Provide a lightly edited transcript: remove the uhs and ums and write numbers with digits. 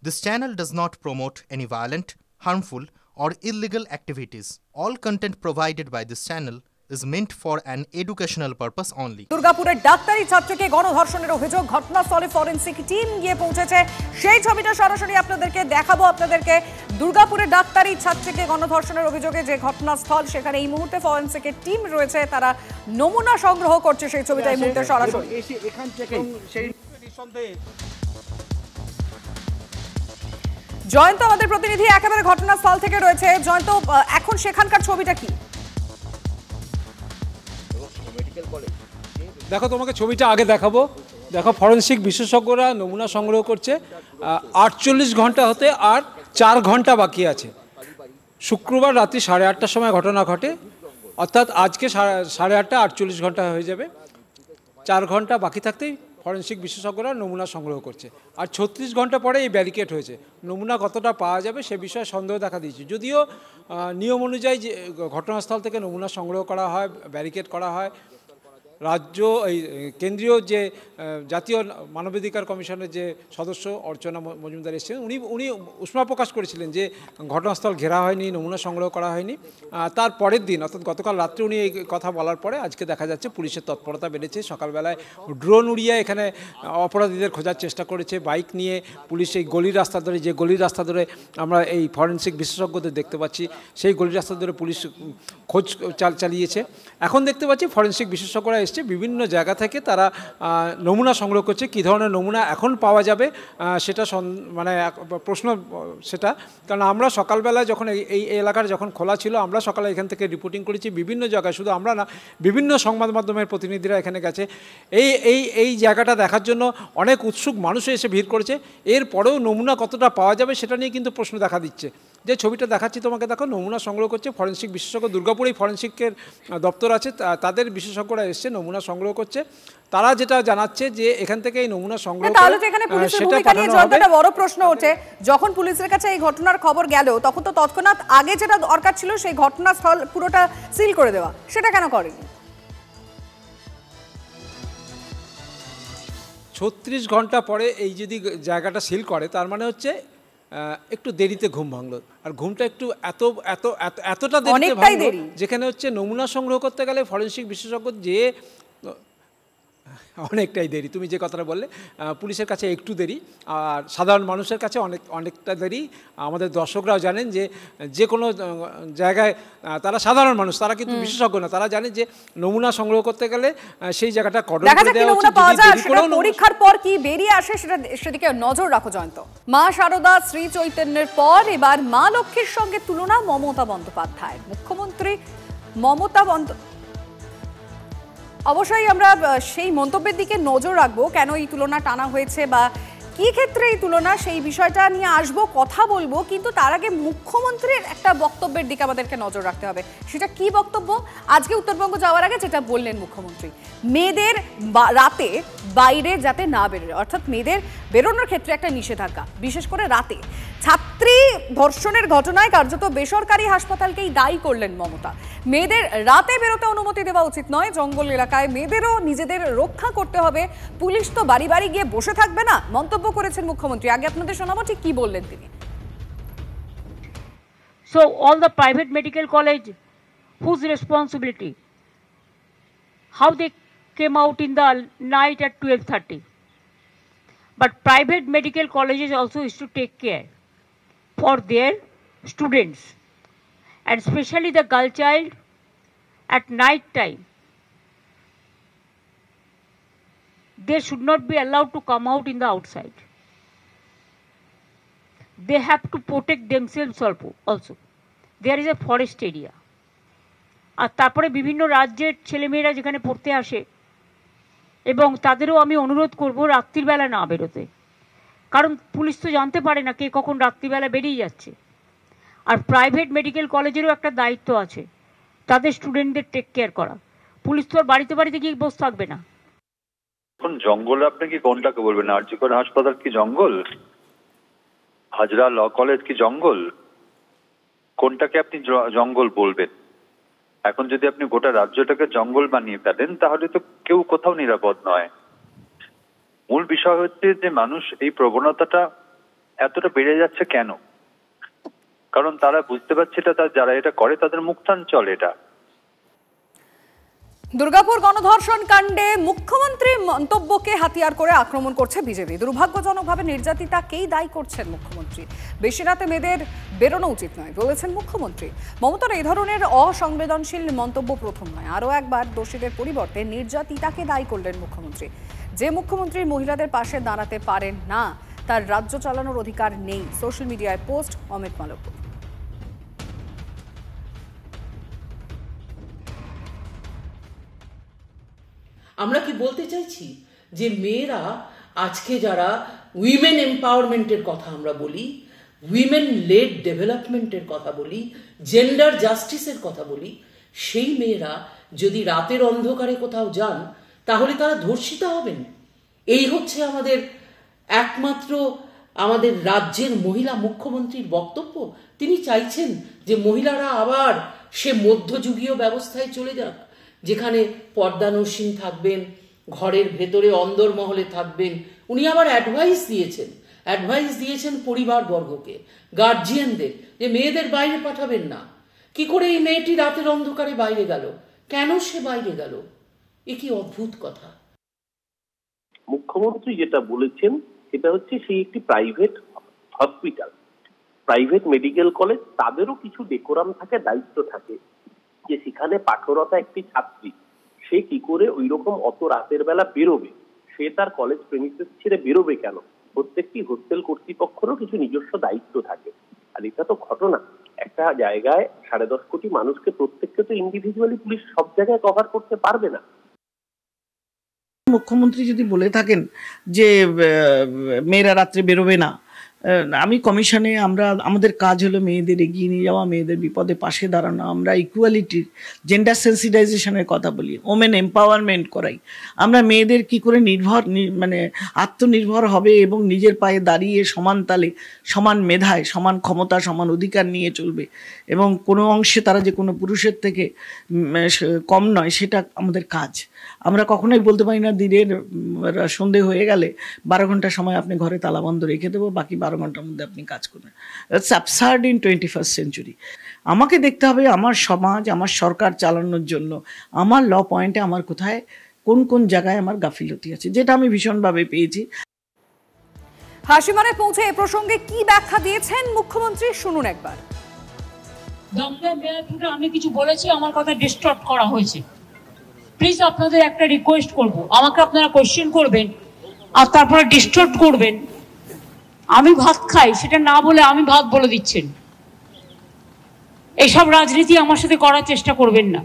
This channel does not promote any violent, harmful, or illegal activities. All content provided by this channel is meant for an educational purpose only. দুর্গাপুরের ডাক্তারি ছাত্রকে গণধর্ষণের অভিযোগ, ঘটনাস্থলে forensic team গিয়ে পৌঁছেছে। সেই ছবিটা সরাসরি আপনাদেরকে দেখাবো। দুর্গাপুরের ডাক্তারি ছাত্রীকে গণধর্ষণের অভিযোগে যে ঘটনাস্থল, সেখানে এই মুহূর্তে ফরেনসিকের টিম রয়েছে, তারা নমুনা সংগ্রহ করছে। সেই ছবিটা এই মুহূর্তে সরাসরি এখান থেকে সেই নিঃসন্দেহে জয়ন্ত আমাদের প্রতিনিধি একেবারে ঘটনাস্থল থেকে রয়েছে। জয়ন্ত, এখন সেখানকার ছবিটা কি? দেখো, তোমাকে ছবিটা আগে দেখাবো। দেখো, ফরেনসিক বিশেষজ্ঞরা নমুনা সংগ্রহ করছে। 48 ঘন্টা হতে আর 4 ঘন্টা বাকি আছে। শুক্রবার রাত্রি 8:30টার সময় ঘটনা ঘটে, অর্থাৎ আজকে 8:30, 48 ঘন্টা হয়ে যাবে। 4 ঘন্টা বাকি থাকতেই ফরেনসিক বিশেষজ্ঞরা নমুনা সংগ্রহ করছে। আর 36 ঘন্টা পরে এই ব্যারিকেড হয়েছে। নমুনা কতটা পাওয়া যাবে সে বিষয়ে সন্দেহ দেখা দিয়েছে। যদিও নিয়ম অনুযায়ী যে ঘটনাস্থল থেকে নমুনা সংগ্রহ করা হয়, ব্যারিকেড করা হয়, রাজ্য এই কেন্দ্রীয় যে জাতীয় মানবাধিকার কমিশনের যে সদস্য অর্চনা মজুমদার এসেছেন, উনি উষ্মা প্রকাশ করেছিলেন যে ঘটনাস্থল ঘেরা হয়নি, নমুনা সংগ্রহ করা হয়নি। তার পরের দিন অর্থাৎ গতকাল রাত্রে উনি এই কথা বলার পরে আজকে দেখা যাচ্ছে পুলিশের তৎপরতা বেড়েছে। সকালবেলায় ড্রোন উড়িয়ে এখানে অপরাধীদের খোঁজার চেষ্টা করেছে। বাইক নিয়ে পুলিশ এই গলির রাস্তা ধরে, যে গলির রাস্তা ধরে আমরা এই ফরেনসিক বিশেষজ্ঞদের দেখতে পাচ্ছি, সেই গলির রাস্তা ধরে পুলিশ খোঁজ চালিয়েছে। এখন দেখতে পাচ্ছি ফরেনসিক বিশেষজ্ঞরা এসছে বিভিন্ন জায়গা থেকে, তারা নমুনা সংগ্রহ করছে। কী ধরনের নমুনা এখন পাওয়া যাবে সেটা মানে প্রশ্ন সেটা, কারণ আমরা সকালবেলায় যখন এই এলাকার যখন খোলা ছিল, আমরা সকালে এখান থেকে রিপোর্টিং করেছি বিভিন্ন জায়গায়। শুধু আমরা না, বিভিন্ন সংবাদ মাধ্যমের প্রতিনিধিরা এখানে গেছে এই জায়গাটা দেখার জন্য। অনেক উৎসুক মানুষ এসে ভিড় করেছে। এরপরেও নমুনা কতটা পাওয়া যাবে সেটা নিয়ে কিন্তু প্রশ্ন দেখা দিচ্ছে। যে ছবিটা দেখাচ্ছি তোমাকে, দেখো, নমুনা সংগ্রহ করছে ফরেনসিক বিশেষজ্ঞ। দুর্গাপুরেই ফরেনসিকের দপ্তর আছে, তাদের বিশেষজ্ঞরা এসছে, নমুনা সংগ্রহ করছে। তারা যেটা জানাচ্ছে যে এখান থেকে এই নমুনা সংগ্রহ সেটা বড় প্রশ্ন ওঠে। যখন পুলিশের কাছে এই ঘটনার খবর গেল, তখন তো তৎক্ষণাৎ আগে যেটা দরকার ছিল সেই ঘটনাস্থল পুরোটা সিল করে দেওয়া, সেটা কেন করেনি? 36 ঘন্টা পরে এই যদি জায়গাটা সিল করে, তার মানে হচ্ছে একটু দেরিতে ঘুম ভাঙলো। আর ঘুমটা একটু এতটা দেরিতে ভাঙলো যেখানে হচ্ছে নমুনা সংগ্রহ করতে গেলে ফরেনসিক বিশেষজ্ঞ যে অনেকটাই দেরি। তুমি যে কথাটা বললে, পুলিশের কাছে একটু দেরি, আর সাধারণ মানুষের কাছে অনেকটা দেরি। আমাদের দর্শকরাও জানেন যে কোনো জায়গায় তারা সাধারণ মানুষ, তারা কিন্তু বিশেষজ্ঞ না, তারা জানে যে নমুনা সংগ্রহ করতে গেলে সেই জায়গাটা কর্ডন করে দেওয়া উচিত। পরীক্ষার পর কি বেরিয়ে আসে সেদিকে নজর রাখো জয়ন্ত। মা শারদা, শ্রী চৈতন্যের পর এবার মা লক্ষ্মীর সঙ্গে তুলনা মমতা বন্দ্যোপাধ্যায়ের। মুখ্যমন্ত্রী মমতা অবশ্যই আমরা সেই মন্তব্যের দিকে নজর রাখবো, কেন এই তুলনা টানা হয়েছে বা কি ক্ষেত্রে এই তুলনা, সেই বিষয়টা নিয়ে আসবো, কথা বলবো। কিন্তু তার আগে মুখ্যমন্ত্রীর একটা বক্তব্যের দিকে আমাদেরকে নজর রাখতে হবে। সেটা কি বক্তব্য? আজকে উত্তরবঙ্গ যাওয়ার আগে যেটা বললেন মুখ্যমন্ত্রী, মেয়েদের রাতে বাইরে যাতে না বেরোয়, অর্থাৎ মেয়েদের বেরোনোর ক্ষেত্রে একটা নিষেধাজ্ঞা, বিশেষ করে রাতে। ছাত্রী ধর্ষণের ঘটনায় কার্যত বেসরকারি হাসপাতালকেই দায়ী করলেন মমতা। মেয়েদের রাতে বেরোতে অনুমতি দেওয়া উচিত নয়, জঙ্গল এলাকায় মেয়েদেরও নিজেদের রক্ষা করতে হবে, পুলিশ তো বাড়ি বাড়ি গিয়ে বসে থাকবে না, মন্তব্য করেছেন মুখ্যমন্ত্রী। আগে আপনাদের শোনাবো ঠিক কি বললেন তিনি। So all the private medical college, whose responsibility? How they came out in the night at 12:30. But private medical colleges also is to take care for their students, and especially the girl child at night time. They should not be allowed to come out in the outside. They have to protect themselves also. There is a forest area. আর তারপরে বিভিন্ন রাজ্যের ছেলেমেয়েরা যেখানে পড়তে আসে, এবং তাদেরও আমি অনুরোধ করব রাত্রিবেলা না বেরোতে, কারণ পুলিশ তো জানতে পারে না কে কখন রাত্রিবেলা বেরিয়ে যাচ্ছে। আর প্রাইভেট মেডিকেল কলেজেরও একটা দায়িত্ব আছে তাদের স্টুডেন্টদের টেক কেয়ার করা। পুলিশ তো আর বাড়িতে বাড়িতে গিয়ে বসে থাকবে না। এখন জঙ্গল আপনি কি কোনটাকে বলবেন? আরজিকর হাসপাতাল কি জঙ্গল? হাজরা ল কলেজ কি জঙ্গল? কোনটাকে আপনি জঙ্গল বলবেন? এখন যদি আপনি গোটা রাজ্যটাকে জঙ্গল বানিয়ে ফেলেন, তাহলে তো কেউ কোথাও নিরাপদ নয়। মূল বিষয় হচ্ছে যে মানুষ এই প্রবণতাটা এতটা বেড়ে যাচ্ছে কেন? কারণ তারা বুঝতে পারছে এটা, যারা এটা করে তাদের মুক্তাঞ্চল এটা। দুর্গাপুর গণধর্ষণ কাণ্ডে মুখ্যমন্ত্রীর মন্তব্যকে হাতিয়ার করে আক্রমণ করছে বিজেপি। দুর্ভাগ্যজনকভাবে নির্যাতিতাকেই দায়ী করছেন মুখ্যমন্ত্রী। বেশি রাতে মেয়েদের বেরোনো উচিত নয় বলেছেন মুখ্যমন্ত্রী। মমতার এই ধরনের অসংবেদনশীল মন্তব্য প্রথম নয়। আরও একবার দোষীদের পরিবর্তে নির্যাতিতাকে দায়ী করলেন মুখ্যমন্ত্রী। যে মুখ্যমন্ত্রী মহিলাদের পাশে দাঁড়াতে পারেন না তার রাজ্য চালানোর অধিকার নেই। সোশ্যাল মিডিয়ায় পোস্ট অমিত মালব্য। আমরা কি বলতে চাইছি যে মেয়েরা আজকে যারা উইমেন এম্পাওয়ারমেন্টের কথা আমরা বলি, উইমেন লেড ডেভেলপমেন্টের কথা বলি, জেন্ডার জাস্টিসের কথা বলি, সেই মেয়েরা যদি রাতের অন্ধকারে কোথাও যান তাহলে তারা ধর্ষিতা হবেন? এই হচ্ছে আমাদের একমাত্র আমাদের রাজ্যের মহিলা মুখ্যমন্ত্রীর বক্তব্য। তিনি চাইছেন যে মহিলারা আবার সে মধ্যযুগীয় ব্যবস্থায় চলে যাক, যেখানে পর্দানসীন থাকবেন, ঘরের ভেতরে অন্দরমহলে থাকবেন। উনি আবার অ্যাডভাইস দিয়েছেন পরিবারবর্গকে, গার্জিয়ানদের, যে মেয়েদের বাইরে পাঠাবেন না। কি করে এই মেয়েটি রাতের অন্ধকারে বাইরে গেল, কেন সে বাইরে গেল, এ কি অদ্ভুত কথা। মুখ্যমন্ত্রী যেটা বলেছেন সেটা হচ্ছে সেই একটি private hospital, private medical college, তাদেরও কিছু ডেকোরাম থাকে, দায়িত্ব থাকে, যে সেখানে পাঠরতা একটি ছাত্রী সে কি করে ওই রকম অত রাতের বেলা বেরোবে, সে তার কলেজ প্রেমিসেস ছেড়ে বেরোবে কেন? প্রত্যেকটি হোস্টেল কর্তৃপক্ষেরও কিছু নিজস্ব দায়িত্ব থাকে। আর এটা তো ঘটনা, একটা জায়গায় 10.5 কোটি মানুষকে প্রত্যেককে তো ইন্ডিভিজুয়ালি পুলিশ সব জায়গায় কভার করতে পারবে না। মুখ্যমন্ত্রী যদি বলে থাকেন যে মেয়েরা রাত্রে বেরোবে না, আমি কমিশনে আমাদের কাজ হলো মেয়েদের এগিয়ে নিয়ে যাওয়া, মেয়েদের বিপদে পাশে দাঁড়ানো। আমরা ইকুয়ালিটির, জেন্ডার সেন্সিটাইজেশনের কথা বলি, ওমেন এম্পাওয়ারমেন্ট করাই। আমরা মেয়েদের কি করে আত্মনির্ভর হবে এবং নিজের পায়ে দাঁড়িয়ে সমান তালে, সমান মেধায়, সমান ক্ষমতা, সমান অধিকার নিয়ে চলবে এবং কোনো অংশে তারা যে কোনো পুরুষের থেকে কম নয়, সেটা আমাদের কাজ। আমরা কখনোই বলতে পারি না দিনের সন্ধে হয়ে গেলে 12 ঘন্টা সময় আপনি ঘরে তালাবন্ধ রেখে দেবো, বাকি 12 ঘন্টার মধ্যে আপনি কাজ করবেন। That's absurd in 21st century. আমাকে দেখতে হবে আমার সমাজ, আমার সরকার চালানোর জন্য আমার ল পয়েন্টে আমার কোথায় কোন কোন জায়গায় আমার গাফিলতি আছে, যেটা আমি ভীষণভাবে পেয়েছি। হাসিমারে পৌঁছে এ প্রসঙ্গে কি ব্যাখ্যা দিয়েছেন মুখ্যমন্ত্রী, শুনুন একবার। দমদম মেয়ারপুরে আমি কিছু বলেছি, আমার কথা ডিস্টর্ট করা হয়েছে। প্লিজ আপনাদের একটা রিকোয়েস্ট করব, আমাকে আপনারা কোয়েশ্চেন করবেন আর তারপরে ডিস্টর্ট করবেন। আমি ভাত খাই সেটা না বলে আমি ভাত বলে দিচ্ছেন। এইসব রাজনীতি আমার সাথে করার চেষ্টা করবেন না।